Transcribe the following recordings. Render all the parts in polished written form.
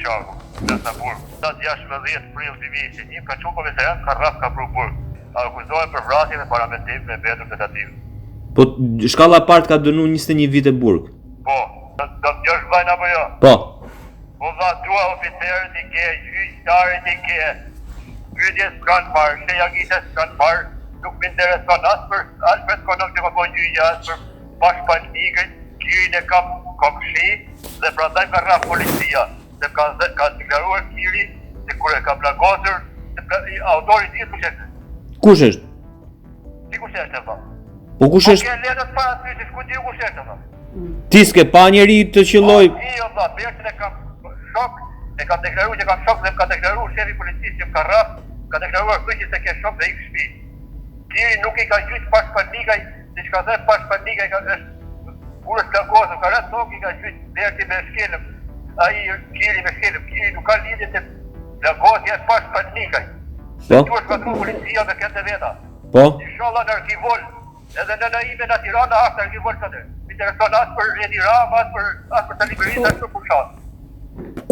Shaku, në Burg. Datë 16 prill 2021 ka qenë komisariat Karraf ka pru Burg. Akuzohen për vrasje me parametrim me mbetur tentativë. Po shkalla partë ka dënu 21 vite Burg. Po, do të dëgjosh vajna apo jo? Po. Po dha dua oficerët i ke, gjyqtarit i ke. Pyetje s'kan parë, shejagite s'kan parë, nuk më intereson as për Alfred Konok që po gjyqja, as për bashkëpanikën, Kirin e kam kokshi dhe prandaj ka rraf policia. Se ka deklaruar Kiri se kur e ka plagosur, autori i kush është? Kush është? Si kush është apo? Po kush është? Ke letët para ty, ku di kush është apo? Ti s'ke pa njeri të qelloj. Jo, valla, Bertin e kam shok, e kam deklaruar që kam shok dhe më ka deklaruar shefi i policisë që më ka rraf, ka deklaruar që se ke shok dhe ik shtëpi. Kiri nuk i ka gjyq pas panikaj, diçka dhe pas panikaj ka është kur është plagosur, ka rënë tokë i ka gjyq Berti me shkelëm. Ai Kiri me shkelëm, Kiri nuk ka lidhje te plagosja pas panikaj. Po. Tu është ka policia me këtë veta. Po. Inshallah në arkivol, edhe në ime në Tirana ashtë arkivol këtë. Intereson as për Edi Rama, as për Tani Berisha, as për Pushat.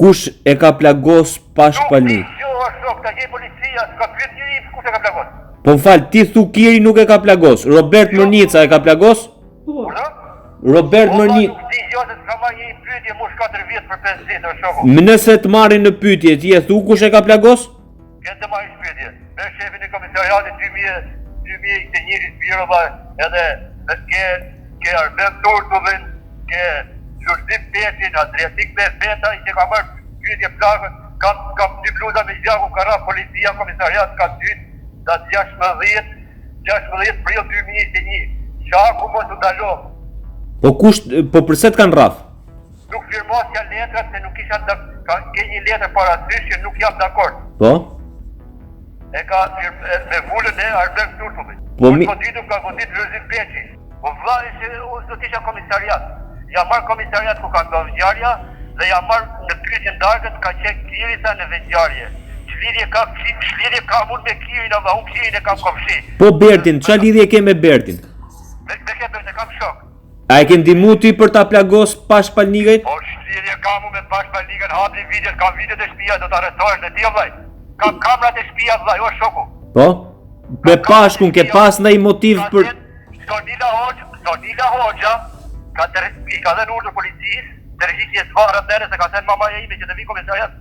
Kush e ka plagos Pashpalnik? Nuk jo është shok, ka gjej policia, s'ka pyet njëri kush e ka plagos. Po m'fal, ti thu Kiri nuk e ka plagos. Robert Mërnica e ka plagos? Urdhë? Robert Mërnica. Nuk di jo se s'ka marrë një pyetje mush 4 vjet për 5 ditë o shoku. Nëse të marrin në pyetje, ti e thu kush e ka plagos? Kënë të marrë pyetje. Me shefin e komisariatit 2021 Birova edhe ke Arben Turtuvin, ke Gjurdim Petin, Adriatik me Beta, i që ka marrë pyetje plagën, kam dy bluza me gjaku, ka ra policia, komisariat, ka dytë, datë 16 prill 2021. Shaku mos u dalo. Po përse të kanë rraf? Nuk firmosja letrat se nuk isha ke një letër parasysh që nuk jam dakord. Po? E ka me vullën e Arben Turtuvit. Po mi... Ka godit Lëzim Peqi. Po vllai se unë do të isha komisariat. Ja marr komisariat ku ka ndodhur ngjarja dhe ja marr në pyetjen darkët ka qenë Kiri sa në ngjarje. Ç'lidhje ka unë me Kirin apo unë Kirin e kam komshi. Po Bertin, ç'a lidhje ke me Bertin? Me Bertin e kam shok. A e ke ndihmu ti për ta plagos Pashpalnikën? Po ç'lidhje kam unë me Pashpalnikën, hapi vitet, kam vitet e shtëpia do ta arrestohesh në ti vllai. Kam kamrat e shtëpia vllai, o shoku. Po? Me Pashkun ke pas ndaj motiv për Sonila Hoxha ka dhënë urdhër policisë, drejtësisë së varrit atëherë se ka thënë mamaja ime që të vi komisariat, se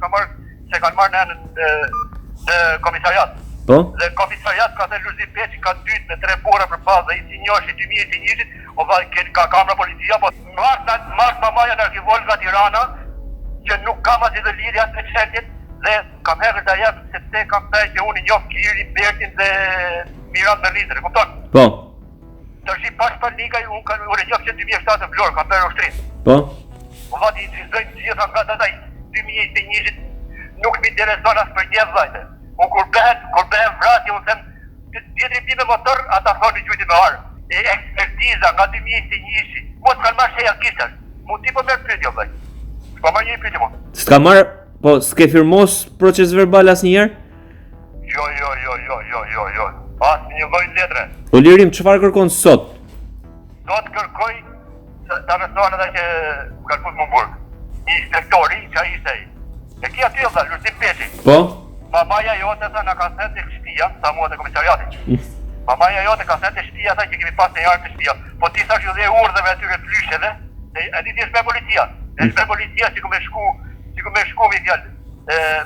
kanë marrë në komisariat. Po? Dhe komisariat ka thënë Lëzim Peqi ka 2 me 3 burra përpara dhe i sinjoshi 2021, o vallë ka kamera policia, po marr mamaja në arkivol nga Tirana që nuk kam asnjë lidhje as me çeljet dhe kam herë ta jap sepse kam thënë që unë i njoh Kirin, Bertin dhe Miran Merlitër, e kupton? Po. Tash Pashpalnikaj unë e njoh që 2007 në Vlorë, kam bërë ushtrim. Po? Po vati insistojnë gjitha nga data 2021 nuk më intereson as për një vllajte. Unë kur bëhen vrasje, unë them tjetri pi me motor, ata thonë gjujti me harë. E ekspertiza nga 2021, mos kanë marrë sheja kisash. Mund ti po merr pyetje vllaj. S'ka marrë një pyetje mo. S'ka marrë, po s'ke firmos proces verbal asnjëherë? Jo. Pas një lloj letre. O Lirim, çfarë kërkon sot? Sot kërkoj ta arrestohen ata që kanë futur në burg. Një inspektori që ai ishte ai. E kia ty valla, Lëzim Peqi. Po? Mamaja jote sa na ka thënë tek shtëpia, sa mua te komisariati. Mamaja jote ka thënë te shtëpia sa që kemi pas në jarë te shtëpia. Po ti thash ju dhe urdhëve atyre flysheve, a di ti është me policia. Është me policia që me shku me fjalë.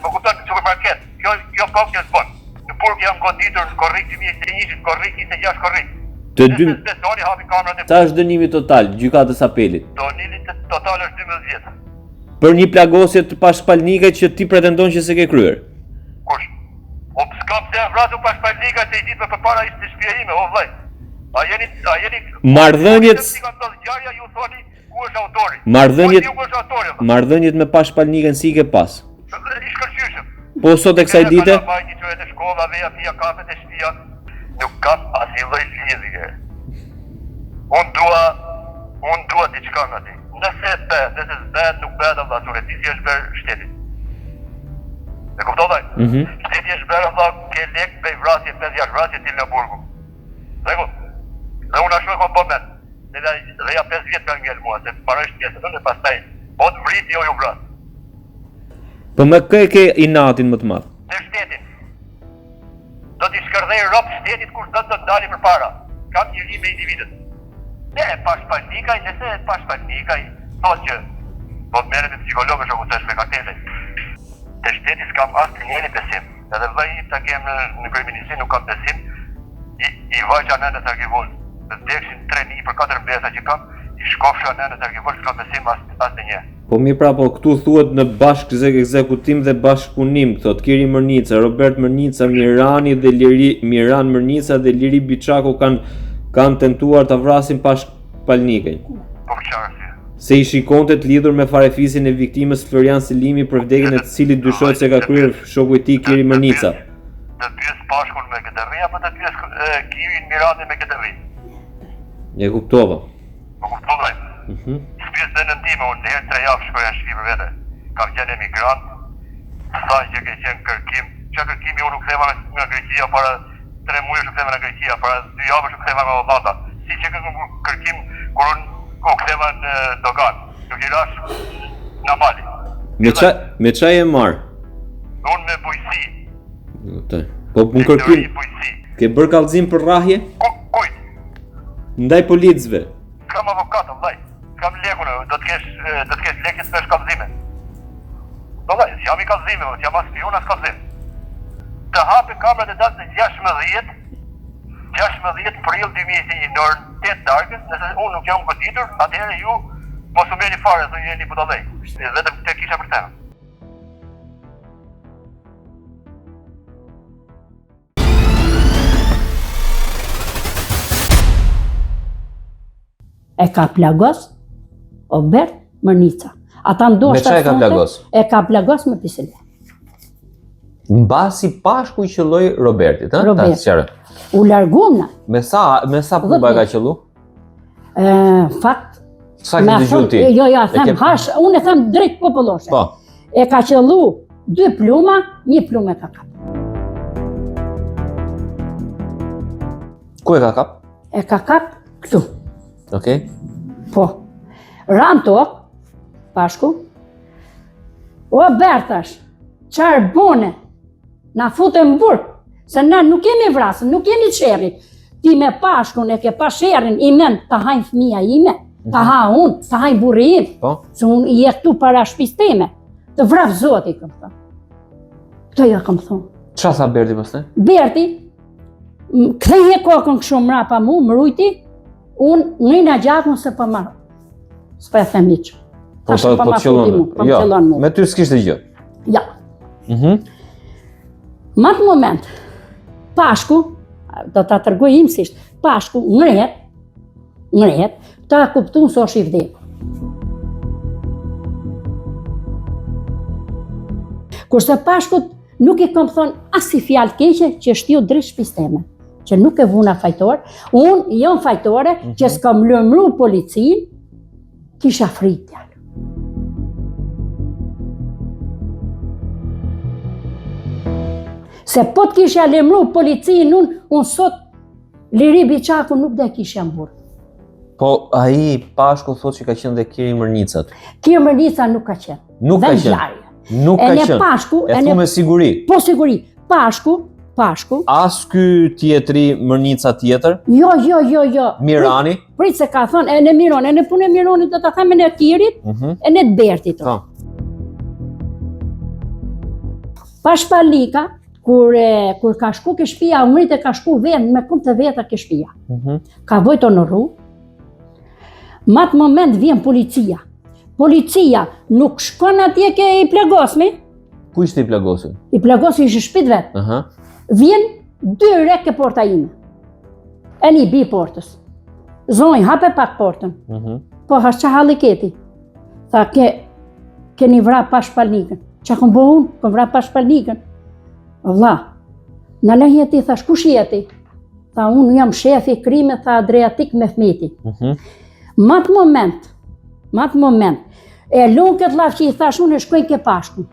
Më kupton supermarket. Kjo po që s'bën. Në burg jam goditur korrik 2021, korrik 26 korrik. Të dy. Besoni hapi kamerat e. Sa është dënimi total gjykatës apelit? Dënimi total është 12 vjet. Për një plagosje të Pashpalnikët që ti pretendon që se ke kryer. Kush? O s'kam se vratu Pashpalnikët se i ditë përpara ishte shtëpia ime, o vllai. A jeni Marrëdhëniet si ka ndodhur ngjarja ju thoni ku është autori? Marrëdhëniet me Pashpalnikën si ke pas? I shkëlqyshëm. Po sot e kësaj dite? Vajti çuhet e shkollave, pija kafe te shtëpia. Nuk kam asnjë lloj lidhje. Unë dua diçka nga ti. Nëse s'bëhet, nuk bëhet Allah, sureti si është bërë shteti. E kuptoj? Shteti është bërë Allah, ke lek për vrasje, 5 jash vrasje til në burgu. Dhe unë ashtu e kom bëmen. Dhe ja 5 vjetë ka ngellë mua, se parë është pjesë, dhe pastaj, po të vriti jo ju vrasë. Po me kë ke inatin më të madh? Në shtetin. Do t'i shkërdhej rob shtetit kur do të dali përpara. Kam njëri me individët. Ne pashpanikaj, nëse pashpanikaj, thotë që po merret me psikologë shoku tash me kartele. Te shteti s'kam asnjë njeri besim. Edhe vllai im ta kem në kryeministri nuk kam besim. I vajqa nënës arkivon. Të dekshin 3.000 për 4 mbesa që kam, i shkofsha nënës arkivon s'kam besim asnjë. Po mirë pra, po këtu thuhet në bashkë ekzekutim dhe bashkëpunim, thot Kiri Mërnica, Robert Mërnica, Miran Mërnica dhe Liri Biçaku kanë tentuar ta vrasin Pashpalnikën. Po çfarë? Se i shikonte të lidhur me farefisin e viktimës Florian Selimi për vdekjen e të cilit dyshohet se ka kryer shoku i tij Kiri Mërnica. Të pyes Pashkun me këtë rri apo të pyes Kirin Miranin me këtë rri? E kuptova. Po kuptova. Shpjes dhe në ndime, unë të herë 3 javë shkoja shpi për vete. Kam qenë emigrant, thaj që ke qenë kërkim. Që kërkimi unë u ktheva nga Greqia para 3 muaj u ktheva nga Greqia, para 2 javë u ktheva nga Hollanda. Si që kërkim kur unë u ktheva në Dogan, nuk i rash në Mali. Me çaj e marr? Unë me bujësi. Po në kërkim ke bërë kallëzim për rrahje? Kujt? Ndaj policëve. Kam avokat, vllai. Kam lekun, do të kesh lekë të bësh kallëzime. Vllai, jam i kallëzime, jam as pion as kallëzim. Të hapi kamrat e datës 16 prill 2021 në orën 8 darkës, nëse unë nuk jam goditur, atëherë ju mos u merrni fare, thonë jeni budallëj. Vetëm te kisha për të. E ka plagos Robert Mërnica. Ata ndoshta me çfarë ka plagos? E ka plagos me pistolet. Mbasi Pashku i qelloi Robertit, ëh? Ta sqaroj. U largum na. Me sa puba ka qellu? Fakt. Sa ke dëgjuar ti? Jo, them hash, unë e them drejt populloshe. Po. E ka qellu 2 pluma, 1 plumë ka kap. Ku e ka kap? E ka kap këtu. Okej. Po. Ran tokë, Pashku. O Bertash, qarë bone, na futën burg, se na nuk kemi vrasën, nuk kemi qerri. Ti me Pashkun e ke pa sherrin, i men ta hajnë fëmija ime, ta ha unë, ta hajnë burri im, se unë i jetu para shtëpisë time. Të vraf Zoti, kam thënë. Këto ja kam thënë. Qa tha Berti pastaj? Berti, ktheje kokën kështu mrapa mu, mrujti, unë nëjna gjakun se pa marrë. S'pa e them hiç. Po të qëllon mu. Me ty s'kishte gjë? Ja. Ma të moment, Pashku, do ta tërgoj imësisht, Pashku ngrehet, ta kuptun se është i vdekur. Kurse Pashkut nuk i kam thonë as si fjalë keqe që shtiu drejt shtëpisë teme, që nuk e vuna fajtor, unë jam fajtore që s'kam lëmru policinë, kisha frikë djalë. Se po të kisha lëmru policinë, unë sot Liri Biçaku nuk dhe kisha mburë. Po ai Pashku thot që ka qenë dhe Kiri Mërnicat. Kiri Mërnica nuk ka qenë. Nuk ka qenë. Nuk ka qenë. Pashku, e thu me siguri. Po siguri. Pashku. As ky tjetri Mërnica tjetër? Jo. Mirani? Prit se ka thonë, e në Mironi, e në punë e Mironit do ta them e në Kirit, e në të Bertit. Pashpalnika, kur ka shku ke shtëpia, umrit e ka shku vend me kumë të veta ke shtëpia. Ka vojto në rrugë. Ma të moment vjen policia. Policia nuk shkon atje ke i plagosmi. Ku ishte i plagosi? I plagosi ishte shpit vetë. Vjen 2 rek ke porta ime. E një bi portës. Zonjë, hape pak portën. Po hash qa halli keti. Tha, keni vra Pashpalnikën. Qa kom bo unë? Kom vra Pashpalnikën. Vlla, në le jeti, thash, kush jeti? Tha, unë jam shefi krime, tha Adriatik me fmeti. Ma të moment, e lunë këtë lafë që i thash, unë e shkojnë ke Pashku.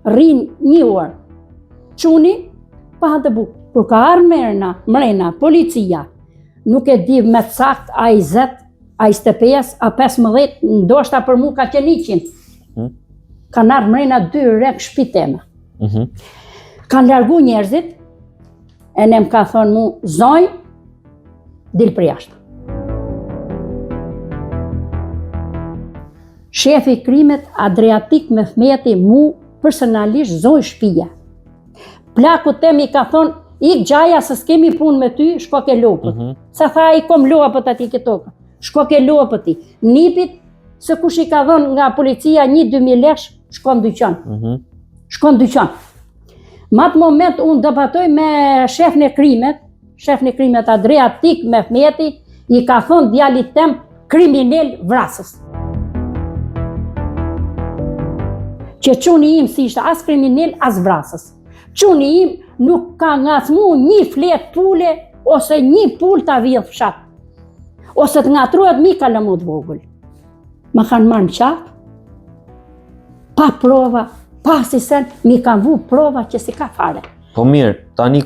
Rinë 1 orë. Quni, pa të bukë. Kur ka arë mrena, policia, nuk e di me cakt, a i 10, a i 25, a 15, ndoshta për mu ka qenë 100. kanë ardhur mrena 2 rek shtëpi teme. Kanë largu njerëzit, e ne më ka thonë mu, zonj, dil për jashtë. Shefi i krimet Adriatik Mehmeti mu personalisht zonj shtëpia. Plaku tem i ka thonë, ik gjaja se s'kemi punë me ty, shko ke lopët. Sa tha i kom lopët ati ke tokë. Shko ke lopët ti. Nipit, se kush i ka dhënë nga policia 1-2.000 lesh, shko në dyqan. Shko në dyqan. Ma atë moment unë debatoj me shefin e krimet Adriatik Mehmeti, i ka thonë djalit tem kriminal vrasës. Që quni im si ishte as kriminal, as vrasës. Quni im nuk ka ngacmu 1 flet pule, ose 1 pul të avijën fshat. Ose të ngatruat mi ka lëmut vogël. Ma kanë marrë më qafë, pa prova, pa si sen, mi kanë vu prova që si ka fare. Po mirë, tani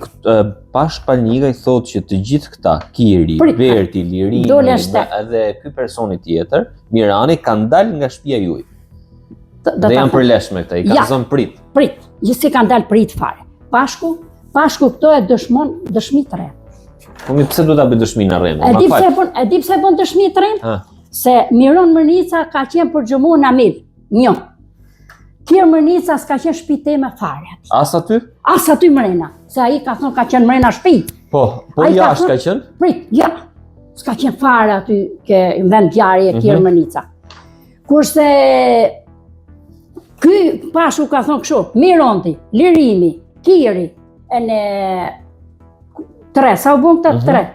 Bashkëpalnika i thotë që të gjithë këta, Kiri, Berti, Lirimi, edhe ky personi tjetër, Mirani, kanë dalë nga shtëpia juaj. Dhe janë përlesh me këta, i ka zënë prit. Prit, si kanë dalë prit fare. Pashku këto e dëshmi të rrem. Po mi pse du ta bëj dëshmi në rrem? E di pse bën dëshmi të rrem? Se Miron Mërnica ka qenë për gjëmu në Amil, një. Kjerë Mërnica s'ka qenë shtëpi teme fare. As aty? As aty mrena, se ai ka thonë ka qenë mrena shtëpi. Po jashtë ka qenë? Prit, ja, s'ka qenë fare aty ke vend gjarje Kjerë Mërnica. Kurse ky Pashku ka thonë kështu, Mironti, Lirimi, Kiri, e në 3, sa u bëm këta 3?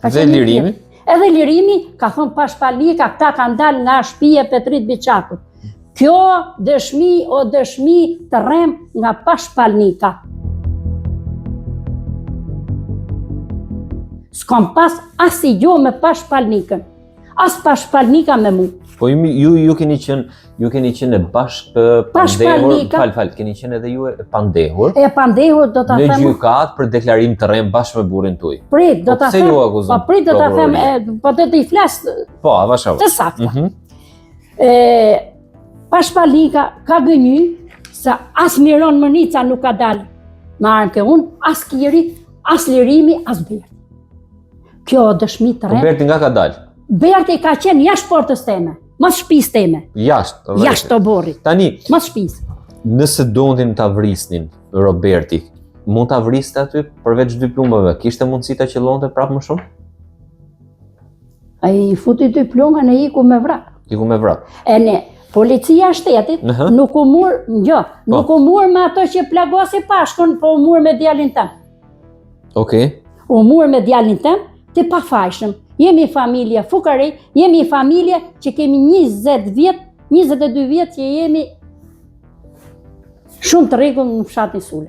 Dhe Lirimi? Edhe Lirimi ka thonë Bashkëpalnika, këta kanë dalë nga shtëpia e Petrit Biçakut. Kjo dëshmi o dëshmi të rrem nga Bashkëpalnika. S'kam pas as i jo me Bashkëpalnikën, as Bashkëpalnika me mu. Po ju keni qenë bashkë fal, keni qenë edhe ju e pandehur. E pandehur do ta them. Në gjykat për deklarim të rrem bashkë me burrin tuaj. Prit, do ta them. Po prit do ta them, po do të i flas. Po, avasha. Të saktë. Bashkëpalnika ka gënjy se as Miron Mërnica nuk ka dalë me armë ke unë, as Kiri, as Lirimi, as Berti. Kjo dëshmi të rrem. Po Berti nga ka dalë? Berti ka qenë jashtë portës teme, mas shtëpisë teme. Jashtë të borrit. Tani, mas shtëpisë. Nëse dontin ta vrisnin Roberti, mund ta vriste aty përveç 2 plumbave, kishte mundësi ta qellonte prapë më shumë? Ai futi 2 plumba në iku me vrak. E ne, policia e shtetit nuk u mur me ato që plagosi Pashkun, po u mur me djalin tëm. Okej. U mur me djalin tëm, të pafajshëm. Jemi familje fukare, jemi familje që kemi 20 vjet, 22 vjet që jemi shumë të rregull në fshatin Sule.